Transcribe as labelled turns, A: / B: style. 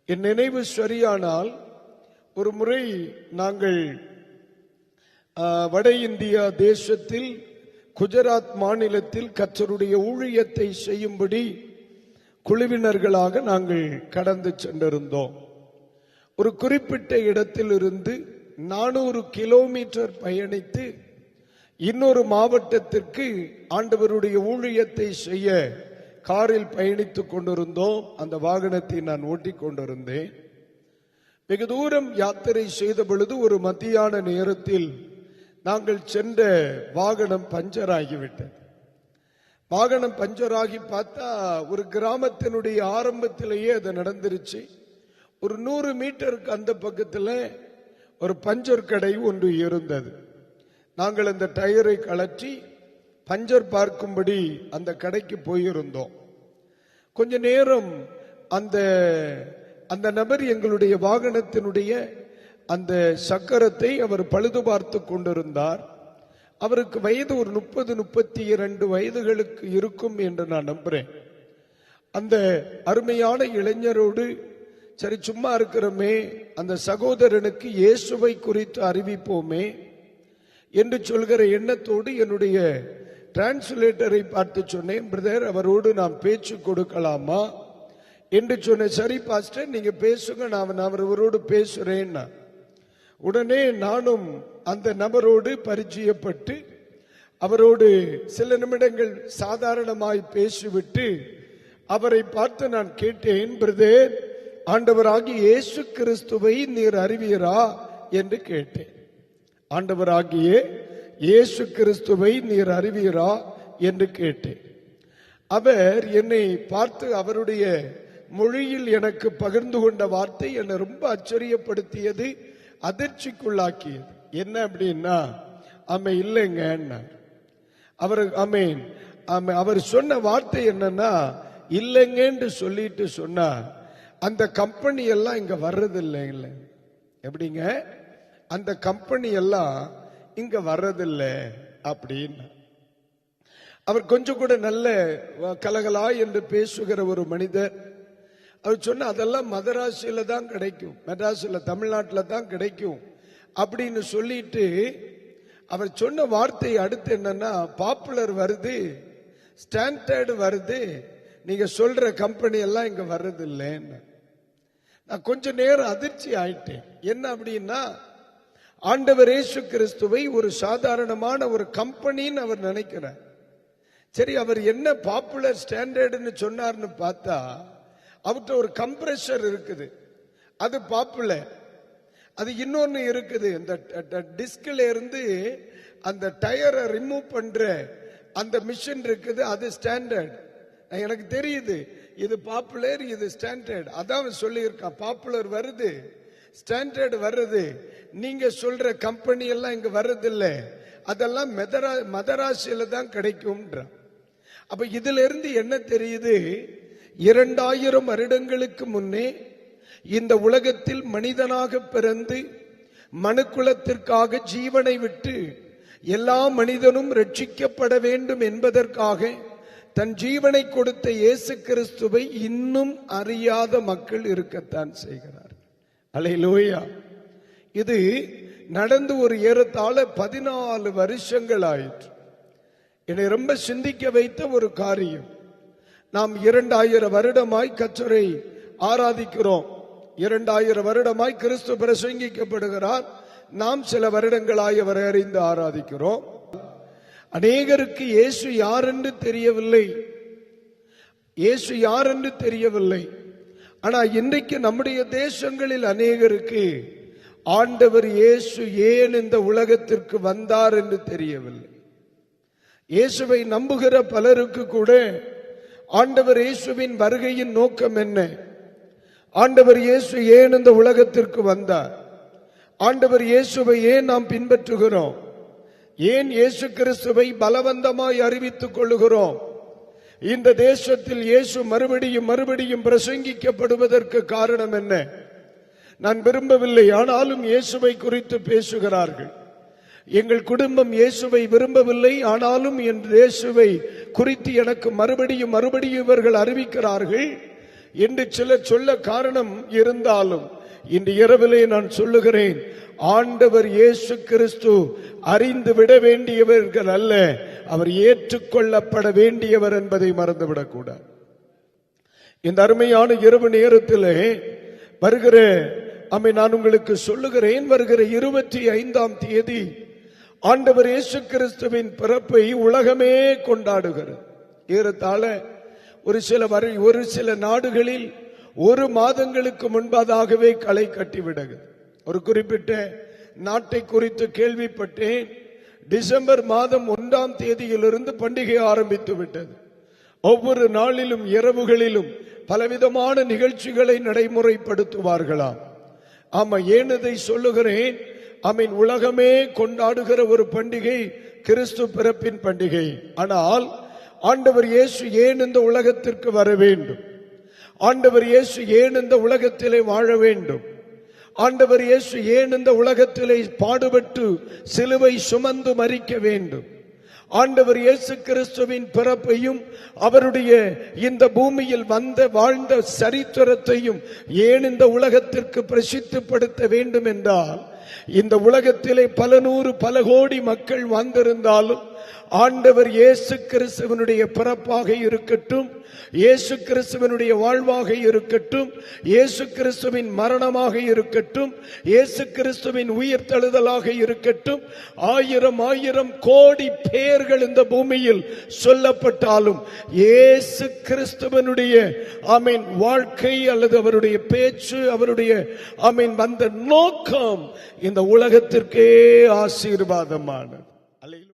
A: என் நினைவு சரியானால் ஒரு முறை நாங்கள் வட இந்தியா தேசத்தில் குஜராத் மாநிலத்தில் கர்த்தருடைய ஊழியத்தை செய்யும்படி குழுவினர்களாக நாங்கள் கடந்து சென்றிருந்தோம். ஒரு குறிப்பிட்ட இடத்திலிருந்து 400 கிலோமீட்டர் பயணித்து இன்னொரு மாவட்டத்திற்கு ஆண்டவருடைய ஊழியத்தை செய்ய காரில் பயணித்துக் கொண்டிருந்தோம். அந்த வாகனத்தை நான் ஓட்டிக் கொண்டிருந்தேன். வெகு தூரம் யாத்திரை செய்த பொழுது ஒரு மத்தியான நேரத்தில் நாங்கள் சென்ற வாகனம் பஞ்சர் ஆகிவிட்டது. வாகனம் பஞ்சராகி பார்த்தா ஒரு கிராமத்தினுடைய ஆரம்பத்திலேயே அது நடந்துருச்சு. ஒரு 100 மீட்டருக்கு அந்த பக்கத்தில் ஒரு பஞ்சர் கடை ஒன்று இருந்தது. நாங்கள் அந்த டயரை கழற்றி பஞ்சர் பார்க்கும்படி அந்த கடைக்கு போயிருந்தோம். கொஞ்ச நேரம் அந்த நபர் எங்களுடைய வாகனத்தினுடைய அந்த சக்கரத்தை அவர் பழுது பார்த்து கொண்டிருந்தார். அவருக்கு வயது ஒரு 30-32 வயதுகளுக்கு இருக்கும் என்று நான் நம்புறேன். அந்த அருமையான இளைஞரோடு சரி சும்மா இருக்கிறோமே, அந்த சகோதரனுக்கு இயேசுவை குறித்து அறிவிப்போமே என்று சொல்கிற எண்ணத்தோடு என்னுடைய டிரான்ஸ்லேட்டரை பார்த்து சொன்னேன், பிரதர் அவரோடு நாம் பேச்சு கொடுக்கலாமா என்று சொன்னேன். சரி பாஸ்டர் நீங்க பேசுங்க, நான் அவரோடு பேசுறேன். உடனே நானும் அந்த நபரோடு பரிச்சயப்பட்டு அவரோடு சில நிமிடங்கள் சாதாரணமாய் பேசிவிட்டு அவரை பார்த்து நான் கேட்டேன், பிரதர் ஆண்டவராகிய இயேசு கிறிஸ்துவை நீர் அறிவீரா என்று கேட்டேன். ஆண்டவராகிய இயேசு கிறிஸ்துவை நீர் அறிவீரா என்று கேட்டேன். அவர் என்னை பார்த்து அவருடைய மொழியில் எனக்கு பகிர்ந்து கொண்ட வார்த்தை என்னை ரொம்ப ஆச்சரியப்படுத்தியது, அதிர்ச்சிக்குள்ளாக்கியது. என்ன அப்படின்னா, ஆமே இல்லைங்க அவர் சொன்ன வார்த்தை என்னன்னா, இல்லைங்கன்னு சொல்லிட்டு சொன்னார், அந்த கம்பெனி எல்லாம் இங்க வர்றதில்லை. இல்லை எப்படிங்க, அந்த கம்பெனி எல்லாம் இங்க வர்றதில்லை அப்படின்னு. அவர் கொஞ்சம் கூட நல்ல கலகலா என்று பேசுகிற ஒரு மனிதர். அவர் சொன்ன அதெல்லாம் மதராசில தான் கிடைக்கும், மெட்ராஸ்ல தமிழ்நாட்டில் தான் கிடைக்கும் அப்படின்னு சொல்லிட்டு அவர் சொன்ன வார்த்தை அடுத்து என்னன்னா, பாப்புலர் வருது, ஸ்டாண்டர்டு வருது, நீங்க சொல்ற கம்பெனி எல்லாம் இங்க வர்றது இல்லைன்னு. நான் கொஞ்ச நேரம் அதிர்ச்சி ஆயிட்டேன். என்ன அப்படின்னா, ஆண்டவர் இயேசு கிறிஸ்துவை ஒரு சாதாரணமான ஒரு கம்பெனின்னு அவர் நினைக்கிறார். சரி அவர் என்ன பாப்புலர் ஸ்டாண்டர்டுன்னு சொன்னார்னு பார்த்தா, அவர்கிட்ட ஒரு கம்ப்ரெஷர் இருக்குது, அது பாப்புலர். அது இன்னொன்னு இருக்குது, இந்த டிஸ்க்ல இருந்து அந்த டயரை ரிமூவ் பண்ற அந்த மிஷின் இருக்குது, அது ஸ்டாண்டர்ட். எனக்கு தெரியுது இது பாப்புலர், இது ஸ்டாண்டர்ட். அதான் சொல்லி இருக்கான், பாப்புலர் வருது, ஸ்டாண்டர்ட் வருது, நீங்க சொல்ற கம்பெனி எல்லாம் இங்க வர்றதில்லை, அதெல்லாம் மதராசியில தான் கிடைக்கும்ன்ற. அப்ப இதுல இருந்து என்ன தெரியுது, 2000 வருடங்களுக்கு முன்னே இந்த உலகத்தில் மனிதனாக பிறந்து மனுக்குலத்திற்காக ஜீவனை விட்டு எல்லா மனிதனும் ரட்சிக்கப்பட வேண்டும் என்பதற்காக தன் ஜீவனை கொடுத்த இயேசு கிறிஸ்துவை இன்னும் அறியாத மக்கள் இருக்கத்தான் செய்கிறார். அல்லேலூயா. இது நடந்து ஒரு ஏறத்தாழ 14 வருஷங்கள் ஆயிற்று. என்னை ரொம்ப சிந்திக்க வைத்த ஒரு காரியம். நாம் 2000 வருடமாய் கர்த்தரை ஆராதிக்கிறோம், 2000 வருடமாய் கிறிஸ்து பிரசங்கிக்கப்படுகிறார், நாம் சில வருடங்களாய் அவரை அறிந்து ஆராதிக்கிறோம். அநேகருக்கு இயேசு யார் என்று தெரியவில்லை, இயேசு யார் என்று தெரியவில்லை. ஆனா இன்றைக்கு நம்முடைய தேசங்களில் அநேகருக்கு ஆண்டவர் இயேசு ஏன் இந்த உலகத்திற்கு வந்தார் என்று தெரியவில்லை. இயேசுவை நம்புகிற பலருக்கு கூட ஆண்டவர் இயேசுவின் வருகையின் நோக்கம் என்ன, ஆண்டவர் இயேசு ஏன் இந்த உலகத்திற்கு வந்தார், ஆண்டவர் இயேசுவை ஏன் நாம் பின்பற்றுகிறோம், ஏன் இயேசு கிறிஸ்துவை பலவந்தமாய் அறிவித்துக் கொள்ளுகிறோம், இந்த தேசத்தில் இயேசு மறுபடியும் பிரசங்கிக்கப்படுவதற்கு காரணம் என்ன? நான் விரும்பவில்லை, ஆனாலும் இயேசுவை குறித்து பேசுகிறார்கள். எங்கள் குடும்பம் இயேசுவை விரும்பவில்லை, ஆனாலும் என் இயேசுவை குறித்து எனக்கு மறுபடியும் இவர்கள் அறிவிக்கிறார்கள். என்று சிலர் சொல்ல காரணம் இருந்தாலும் இன்று இரவிலே நான் சொல்லுகிறேன், ஆண்டவர் இயேசு கிறிஸ்து அறிந்து விட வேண்டியவர்கள் அல்ல, அவர் ஏற்றுக்கொள்ளப்பட வேண்டியவர் என்பதை மறந்துவிடக்கூடாது. இந்த அருமையான இரவு நேரத்திலே வருகிற நான் உங்களுக்கு சொல்லுகிறேன், வருகிற 25ஆம் தேதி ஆண்டவர் இயேசு கிறிஸ்துவின் பிறப்பை உலகமே கொண்டாடுகிறது. ஏறத்தாழ ஒரு சில நாடுகளில் 1 மாதங்களுக்கு முன்பதாகவே களை கட்டிவிடுகிறது. ஒரு குறிப்பிட்ட நாட்டை குறித்து கேள்விப்பட்டேன். டிசம்பர் மாதம் 1ஆம் தேதியிலிருந்து பண்டிகை ஆரம்பித்து விட்டது. ஒவ்வொரு நாளிலும் இரவுகளிலும் பலவிதமான நிகழ்ச்சிகளை நடைமுறைப்படுத்துவார்களாம். ஆமா, ஏன் இதை சொல்லுகிறேன்? உலகமே கொண்டாடுகிற ஒரு பண்டிகை கிறிஸ்து பிறப்பின் பண்டிகை. ஆனால் ஆண்டவர் இயேசு ஏன் இந்த உலகத்திற்கு வர வேண்டும்? ஆண்டவர் இயேசு ஏன் இந்த உலகத்திலே வாழ வேண்டும்? ஆண்டவர் இயேசு ஏன் இந்த உலகத்திலே பாடுபட்டு சிலுவை சுமந்து மரிக்க வேண்டும்? ஆண்டவர் இயேசு கிறிஸ்துவின் பிறப்பையும் அவருடைய இந்த பூமியில் வாழ்ந்த சரித்திரத்தையும் ஏன் இந்த உலகத்திற்கு பிரசித்தப்படுத்த வேண்டும் என்றால், இந்த உலகத்திலே பல நூறு பல கோடி மக்கள் வந்திருந்தாலும் ஆண்டவர் இயேசு கிறிஸ்துவனுடைய பிறப்பாக இருக்கட்டும், இயேசு கிறிஸ்துவனுடைய வாழ்வாக இருக்கட்டும், இயேசு கிறிஸ்துவின் மரணமாக இருக்கட்டும், இயேசு கிறிஸ்துவின் உயிர்த்தெழுதலாக இருக்கட்டும், ஆயிரம் கோடி பேர்கள் இந்த பூமியில் சொல்லப்பட்டாலும் இயேசு கிறிஸ்துவனுடைய வாழ்க்கை அல்லது அவருடைய பேச்சு, அவருடைய வந்த நோக்கம் இந்த உலகத்திற்கே ஆசீர்வாதமானது.